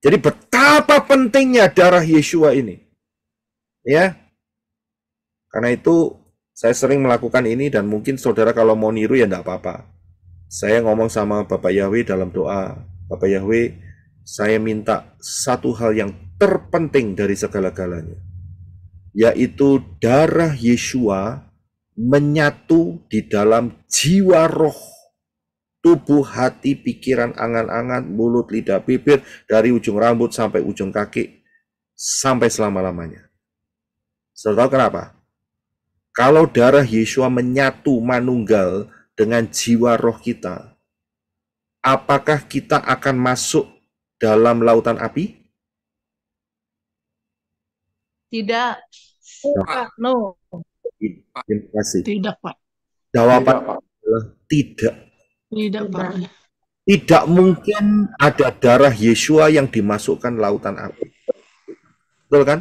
Jadi betapa pentingnya darah Yesua ini. Ya. Karena itu saya sering melakukan ini dan mungkin saudara kalau mau niru ya enggak apa-apa. Saya ngomong sama Bapak Yahweh dalam doa. Bapak Yahweh, saya minta satu hal yang terpenting dari segala-galanya. Yaitu darah Yesua menyatu di dalam jiwa roh tubuh, hati, pikiran, angan-angan, mulut, lidah, bibir, dari ujung rambut sampai ujung kaki, sampai selama-lamanya. Saudara tahu kenapa? Kalau darah Yesua menyatu manunggal dengan jiwa roh kita, apakah kita akan masuk dalam lautan api? Tidak. Pak. No. Terima kasih. Tidak, Pak. Jawaban Tidak, Pak. adalah tidak. Tidak, Pak. Tidak mungkin ada darah Yesua yang dimasukkan lautan api. Betul kan?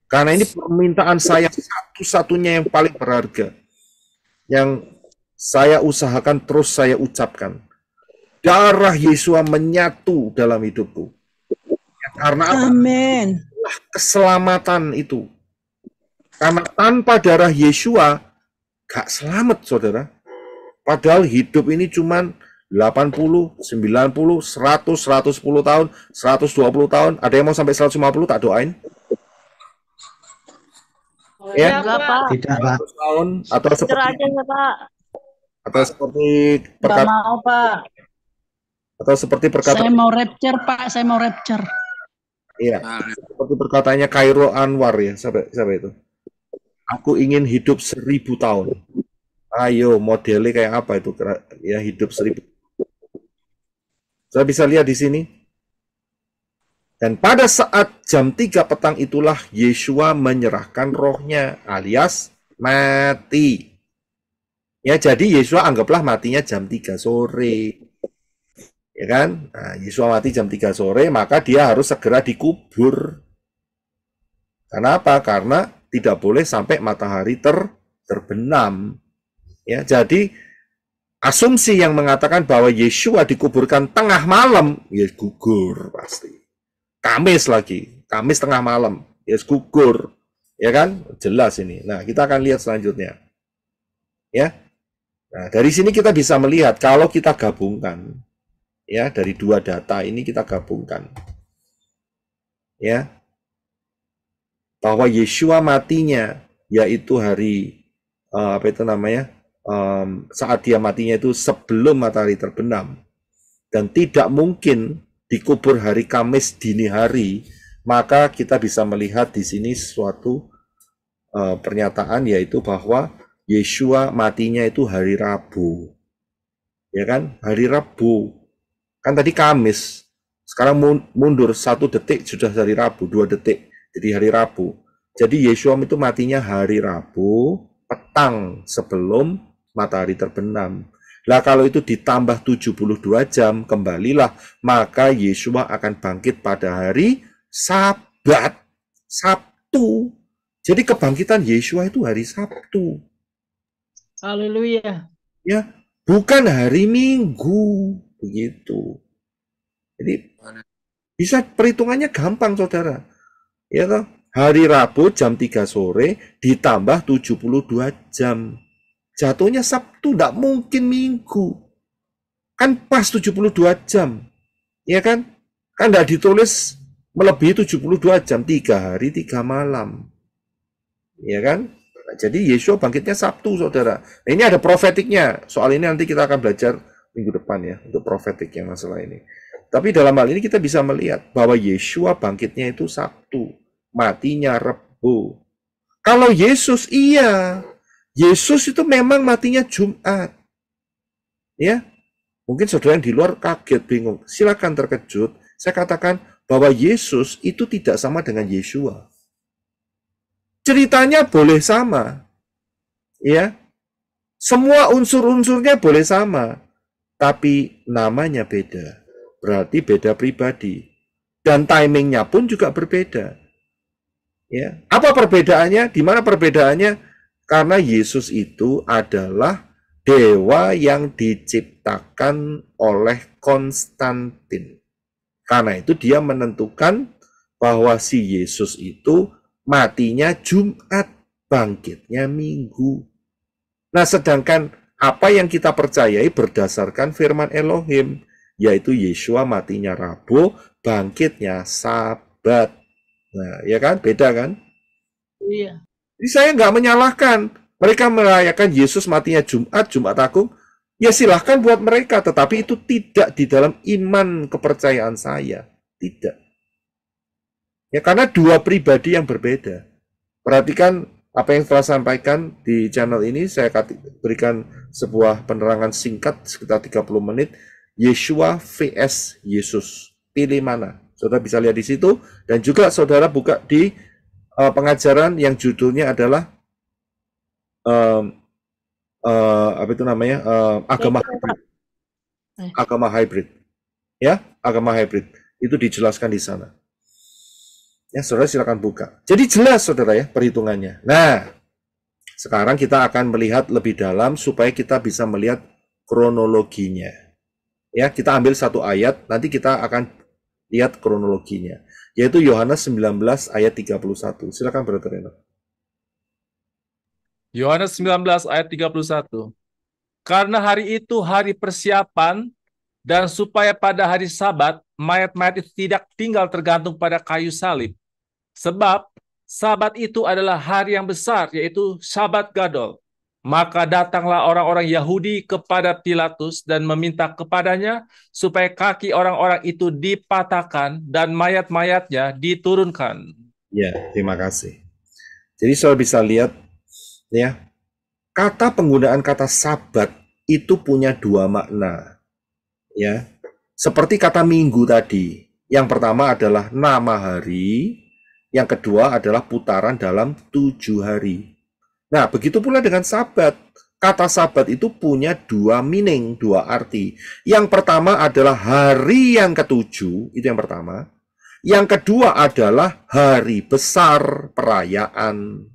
Karena ini permintaan saya satu-satunya yang paling berharga. Yang saya usahakan terus saya ucapkan. Darah Yesua menyatu dalam hidupku. Karena apa? Amin. Keselamatan itu. Karena tanpa darah Yesua, gak selamat, saudara. Padahal hidup ini cuman 80, 90, 100, 110 tahun, 120 tahun. Ada yang mau sampai 150, tak doain? Ya, Enggak, Pak. Tidak, Pak. 100 tahun, atau seperti, aja ya, Pak. atau seperti Enggak mau, Pak. atau seperti perkataan, Saya mau rapture, Pak. Saya mau rapture. iya, seperti perkataannya Khairul Anwar ya, siapa itu? Aku ingin hidup 1000 tahun. Ayo, modelnya kayak apa itu? Ya, hidup 1000. Saya bisa lihat di sini. Dan pada saat jam 3 petang itulah Yesua menyerahkan rohnya, alias mati. Ya, jadi Yesua anggaplah matinya jam 3 sore. Ya kan? Nah, Yesua mati jam 3 sore, maka dia harus segera dikubur. Karena apa? Karena tidak boleh sampai matahari terbenam. Ya, jadi asumsi yang mengatakan bahwa Yesua dikuburkan tengah malam, ya gugur pasti. Kamis lagi, Kamis tengah malam, ya gugur. Ya kan? Jelas ini. Nah, kita akan lihat selanjutnya. Ya. Nah, dari sini kita bisa melihat kalau kita gabungkan, ya, dari dua data ini kita gabungkan. Ya. Bahwa Yesua matinya yaitu hari saat dia matinya itu sebelum matahari terbenam dan tidak mungkin dikubur hari Kamis dini hari, maka kita bisa melihat di sini suatu pernyataan yaitu bahwa Yesua matinya itu hari Rabu. Ya kan? Hari Rabu. Kan tadi Kamis. Sekarang mundur 1 detik sudah hari Rabu, 2 detik jadi hari Rabu. Jadi Yesua itu matinya hari Rabu petang sebelum matahari terbenam. Lah kalau itu ditambah 72 jam kembalilah, maka Yesua akan bangkit pada hari Sabat, Sabtu. Jadi kebangkitan Yesua itu hari Sabtu. Haleluya. Ya, bukan hari Minggu, begitu. Jadi bisa perhitungannya gampang, saudara. Ya toh? Hari Rabu jam 3 sore ditambah 72 jam. Jatuhnya Sabtu, tidak mungkin Minggu. Kan pas 72 jam. Ya kan? Kan tidak ditulis melebihi 72 jam, 3 hari 3 malam. Ya kan? Nah, jadi Yesua bangkitnya Sabtu, saudara. Nah, ini ada profetiknya. Soal ini nanti kita akan belajar minggu depan ya, untuk profetiknya masalah ini. Tapi dalam hal ini kita bisa melihat bahwa Yesua bangkitnya itu Sabtu, matinya Rebo. Kalau Yesus, iya, Yesus itu memang matinya Jumat. Ya, mungkin saudara yang di luar kaget, bingung. Silakan terkejut. Saya katakan bahwa Yesus itu tidak sama dengan Yesua. Ceritanya boleh sama. Ya. Semua unsur-unsurnya boleh sama, tapi namanya beda. Berarti beda pribadi. Dan timingnya pun juga berbeda. Ya. Apa perbedaannya? Di mana perbedaannya? Karena Yesus itu adalah dewa yang diciptakan oleh Konstantin. Karena itu dia menentukan bahwa si Yesus itu matinya Jumat, bangkitnya Minggu. Nah, sedangkan apa yang kita percayai berdasarkan firman Elohim, yaitu Yesua matinya Rabu, bangkitnya Sabat. Nah, ya kan? Beda kan? Iya. Jadi saya nggak menyalahkan. Mereka merayakan Yesus matinya Jumat, Jumat Agung. Ya silahkan buat mereka, tetapi itu tidak di dalam iman kepercayaan saya. Tidak. Ya, karena dua pribadi yang berbeda. Perhatikan apa yang telah sampaikan di channel ini, saya berikan sebuah penerangan singkat sekitar 30 menit. Yeshua vs Yesus. Pilih mana? Saudara bisa lihat di situ, dan juga saudara buka di pengajaran yang judulnya adalah apa itu namanya, agama hybrid. Agama hybrid. Ya, agama hybrid. Itu dijelaskan di sana. Ya, saudara silakan buka. Jadi jelas saudara ya perhitungannya. Nah, sekarang kita akan melihat lebih dalam supaya kita bisa melihat kronologinya. Ya, kita ambil satu ayat, nanti kita akan lihat kronologinya. Yaitu Yohanes 19 ayat 31. Silakan Brother Reno. Yohanes 19 ayat 31. Karena hari itu hari persiapan, dan supaya pada hari Sabat, mayat-mayat itu tidak tinggal tergantung pada kayu salib. Sebab Sabat itu adalah hari yang besar, yaitu Sabat Gadol. Maka datanglah orang-orang Yahudi kepada Pilatus dan meminta kepadanya supaya kaki orang-orang itu dipatahkan dan mayat-mayatnya diturunkan. Ya, terima kasih. Jadi saudara bisa lihat ya, penggunaan kata Sabat itu punya dua makna. Ya, seperti kata minggu tadi. Yang pertama adalah nama hari, yang kedua adalah putaran dalam 7 hari. Nah, begitu pula dengan Sabat. Kata Sabat itu punya dua meaning, dua arti. Yang pertama adalah hari yang ketujuh, itu yang pertama. Yang kedua adalah hari besar perayaan.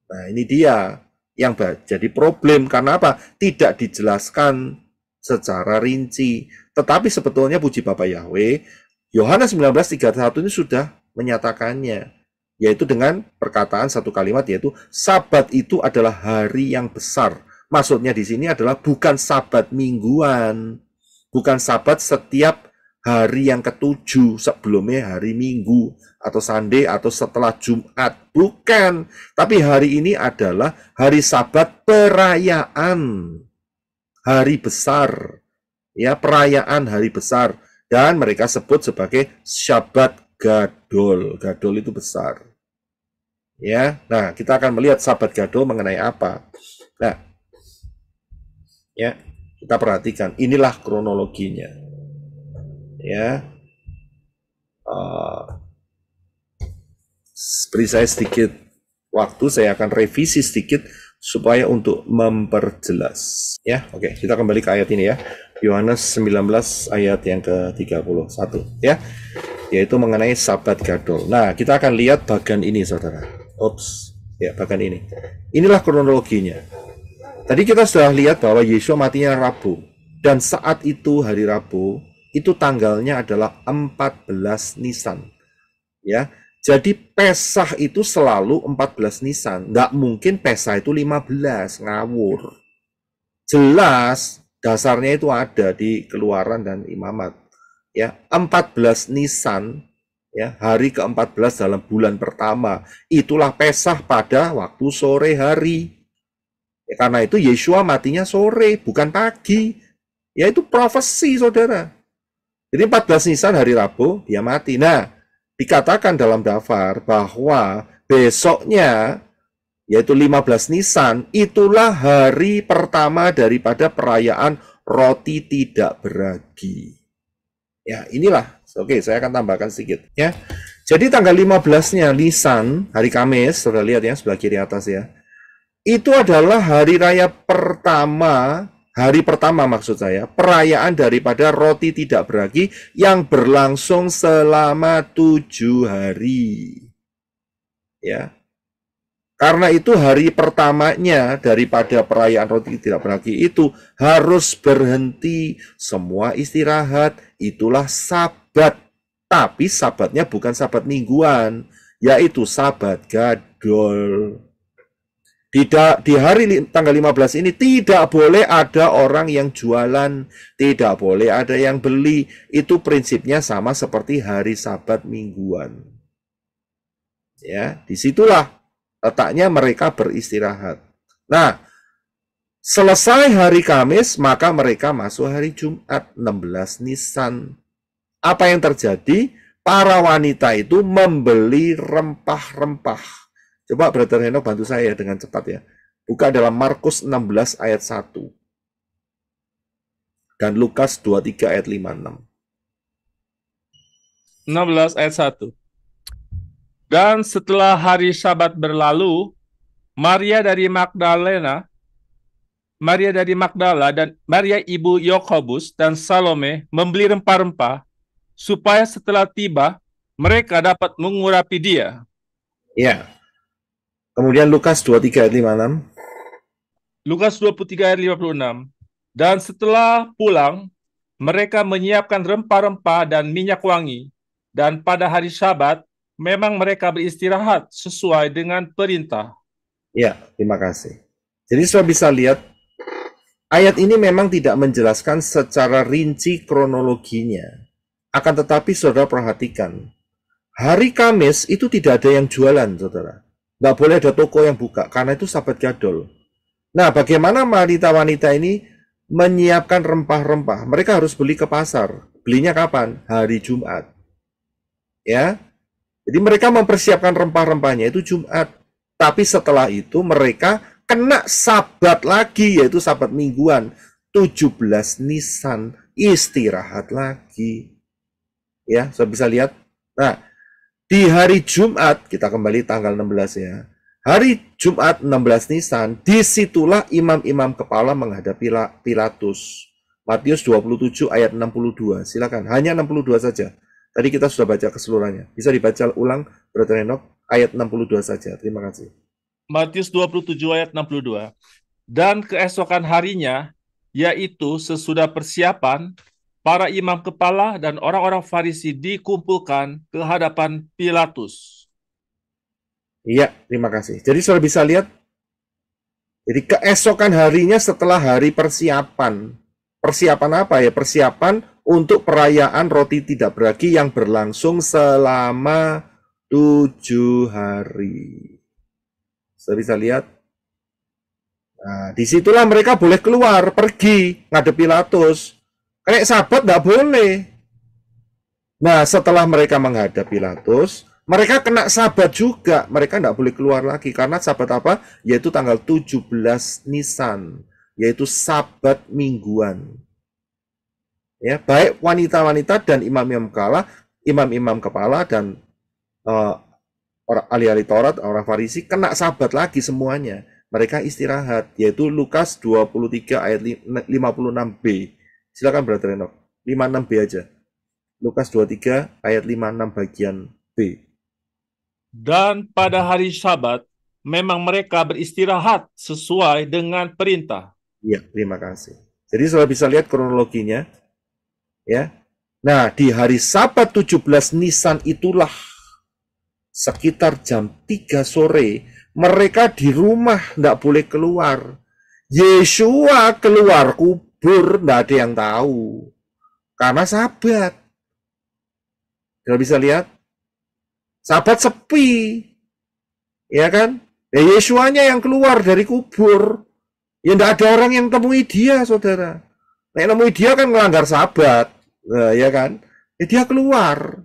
Nah, ini dia yang jadi problem. Karena apa? Tidak dijelaskan secara rinci. Tetapi sebetulnya puji Bapa Yahweh, Yohanes 19:31 ini sudah menyatakannya, yaitu dengan perkataan satu kalimat, yaitu Sabat itu adalah hari yang besar. Maksudnya di sini adalah bukan Sabat mingguan, bukan Sabat setiap hari yang ketujuh sebelumnya hari Minggu atau Sunday atau setelah Jumat, bukan. Tapi hari ini adalah hari Sabat perayaan, hari besar, ya, perayaan hari besar, dan mereka sebut sebagai Sabat Gadol. Gadol itu besar. Ya, nah kita akan melihat Sabat Gadol mengenai apa. Nah, ya, kita perhatikan. Inilah kronologinya. Ya, beri saya sedikit waktu, saya akan revisi sedikit supaya untuk memperjelas. Ya, oke, kita kembali ke ayat ini ya. Yohanes 19 ayat yang ke-31 ya. Yaitu mengenai Sabat Gadol. Nah, kita akan lihat bagian ini saudara. Ya, bagian ini. Inilah kronologinya. Tadi kita sudah lihat bahwa Yesus matinya Rabu. Dan saat itu hari Rabu, itu tanggalnya adalah 14 Nisan. Ya, jadi Pesah itu selalu 14 Nisan. Nggak mungkin Pesah itu 15, ngawur. Jelas dasarnya itu ada di Keluaran dan Imamat. Ya, 14 Nisan, ya, hari ke-14 dalam bulan pertama, itulah Pesah pada waktu sore hari. Ya, karena itu Yeshua matinya sore, bukan pagi. Ya, itu profesi, saudara. Jadi 14 Nisan hari Rabu, dia mati. Nah, dikatakan dalam daftar bahwa besoknya, yaitu 15 Nisan, itulah hari pertama daripada perayaan roti tidak beragi. Ya, inilah. Oke, saya akan tambahkan sedikit ya. Jadi tanggal 15-nya Nisan, hari Kamis, sudah lihat ya sebelah kiri atas ya. Itu adalah hari raya pertama, maksud saya, perayaan daripada roti tidak beragi yang berlangsung selama 7 hari. Ya. Karena itu hari pertamanya daripada perayaan roti tidak beragi itu harus berhenti, semua istirahat, itulah Sabat. Tapi Sabatnya bukan Sabat mingguan, yaitu Sabat Gadol. Di hari tanggal 15 ini tidak boleh ada orang yang jualan, tidak boleh ada yang beli. Itu prinsipnya sama seperti hari Sabat mingguan. Ya, disitulah letaknya mereka beristirahat. Nah, Selesai hari Kamis, maka mereka masuk hari Jumat 16 Nisan. Apa yang terjadi? Para wanita itu membeli rempah-rempah. Coba Brother Henok bantu saya dengan cepat ya. Buka dalam Markus 16 ayat 1. Dan Lukas 23 ayat 56. 16 ayat 1. Dan setelah hari Sabat berlalu, Maria dari Magdala dan Maria ibu Yakobus dan Salome membeli rempah-rempah supaya setelah tiba mereka dapat mengurapi dia. Ya. Kemudian Lukas 23 ayat 56. Lukas 23 ayat 56. Dan setelah pulang, mereka menyiapkan rempah-rempah dan minyak wangi. Dan pada hari Sabat, memang mereka beristirahat sesuai dengan perintah. Ya, terima kasih. Jadi saudara bisa lihat, ayat ini memang tidak menjelaskan secara rinci kronologinya. Akan tetapi saudara perhatikan, hari Kamis itu tidak ada yang jualan, saudara. Nggak boleh ada toko yang buka, karena itu Sabat Gadol. Nah, bagaimana wanita-wanita ini menyiapkan rempah-rempah? Mereka harus beli ke pasar. Belinya kapan? Hari Jumat. Ya, jadi mereka mempersiapkan rempah-rempahnya itu Jumat. Tapi setelah itu mereka kena Sabat lagi, yaitu Sabat mingguan. 17 Nisan, istirahat lagi. Ya, saya bisa lihat. Nah, di hari Jumat, kita kembali tanggal 16 ya. Hari Jumat 16 Nisan, disitulah imam-imam kepala menghadapi Pilatus. Matius 27 ayat 62. Silakan, hanya 62 saja. Tadi kita sudah baca keseluruhannya. Bisa dibaca ulang, Brother Henok, ayat 62 saja. Terima kasih. Matius 27 ayat 62. Dan keesokan harinya, yaitu sesudah persiapan, para imam kepala dan orang-orang Farisi dikumpulkan ke hadapan Pilatus. Iya, terima kasih. Jadi saudara bisa lihat, jadi keesokan harinya setelah hari persiapan. Persiapan apa ya? Persiapan untuk perayaan roti tidak beragi yang berlangsung selama 7 hari. Saudara bisa lihat. Nah, disitulah mereka boleh keluar, pergi, ngadep Pilatus. Kayak Sabat nggak boleh. Nah, setelah mereka menghadap Pilatus, mereka kena Sabat juga. Mereka nggak boleh keluar lagi. Karena Sabat apa? Yaitu tanggal 17 Nisan. Yaitu Sabat mingguan. Ya, baik wanita-wanita dan imam-imam kepala dan orang ahli-ahli Taurat, orang Farisi kena Sabat lagi semuanya. Mereka istirahat, yaitu Lukas 23 ayat 56b. Silakan Brother Henok, 56b aja. Lukas 23 ayat 56 bagian B. Dan pada hari Sabat, memang mereka beristirahat sesuai dengan perintah. Iya, terima kasih. Jadi saudara bisa lihat kronologinya. Ya. Nah, di hari Sabat 17 Nisan itulah sekitar jam 3 sore, mereka di rumah, tidak boleh keluar. Yesua keluar kubur, tidak ada yang tahu. Karena Sabat. Tidak bisa lihat. Sabat sepi. Ya kan? Ya Yesuanya yang keluar dari kubur. Ya tidak ada orang yang temui dia, saudara. Nah, yang temui dia kan melanggar Sabat. Nah, ya kan? Ya dia keluar.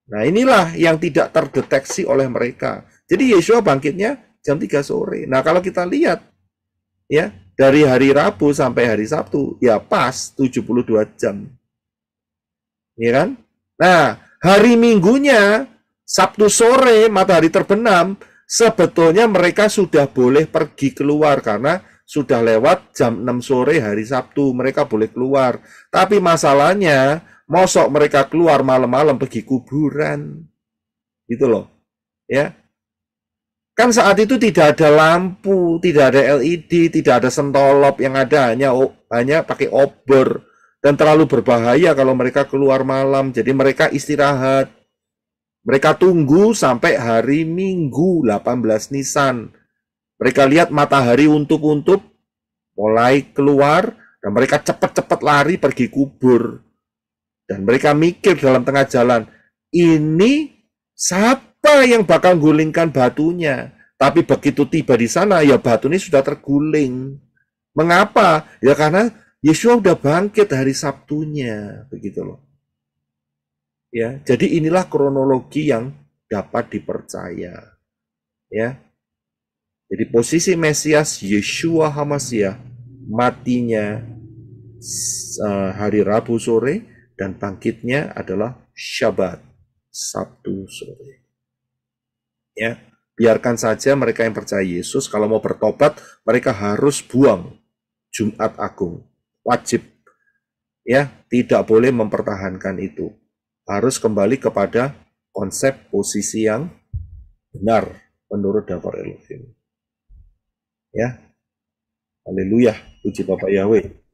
Nah, inilah yang tidak terdeteksi oleh mereka. Jadi Yesua bangkitnya jam 3 sore. Nah, kalau kita lihat ya, dari hari Rabu sampai hari Sabtu, ya pas 72 jam. Ya kan? Nah, hari Minggunya, Sabtu sore, matahari terbenam, sebetulnya mereka sudah boleh pergi keluar karena sudah lewat jam 6 sore hari Sabtu, mereka boleh keluar. Tapi masalahnya, mosok mereka keluar malam-malam pergi kuburan. Gitu loh. Ya. Kan saat itu tidak ada lampu, tidak ada LED, tidak ada sentolop, yang ada hanya pakai obor. Dan terlalu berbahaya kalau mereka keluar malam, jadi mereka istirahat. Mereka tunggu sampai hari Minggu 18 Nisan. Mereka lihat matahari untup-untup, mulai keluar, dan mereka cepat-cepat lari pergi kubur. Dan mereka mikir dalam tengah jalan, ini siapa yang bakal gulingkan batunya? Tapi begitu tiba di sana, ya batu ini sudah terguling. Mengapa? Ya karena Yeshua udah bangkit hari Sabtunya, begitu loh. Ya, jadi inilah kronologi yang dapat dipercaya. Ya. Jadi posisi Mesias Yeshua HaMashiach matinya hari Rabu sore dan bangkitnya adalah Syabat, Sabtu sore. Ya, biarkan saja mereka yang percaya Yesus kalau mau bertobat mereka harus buang Jumat Agung, wajib. Ya, tidak boleh mempertahankan itu. Harus kembali kepada konsep posisi yang benar menurut Davar Elohim. Ya, haleluya, puji Bapak Yahweh.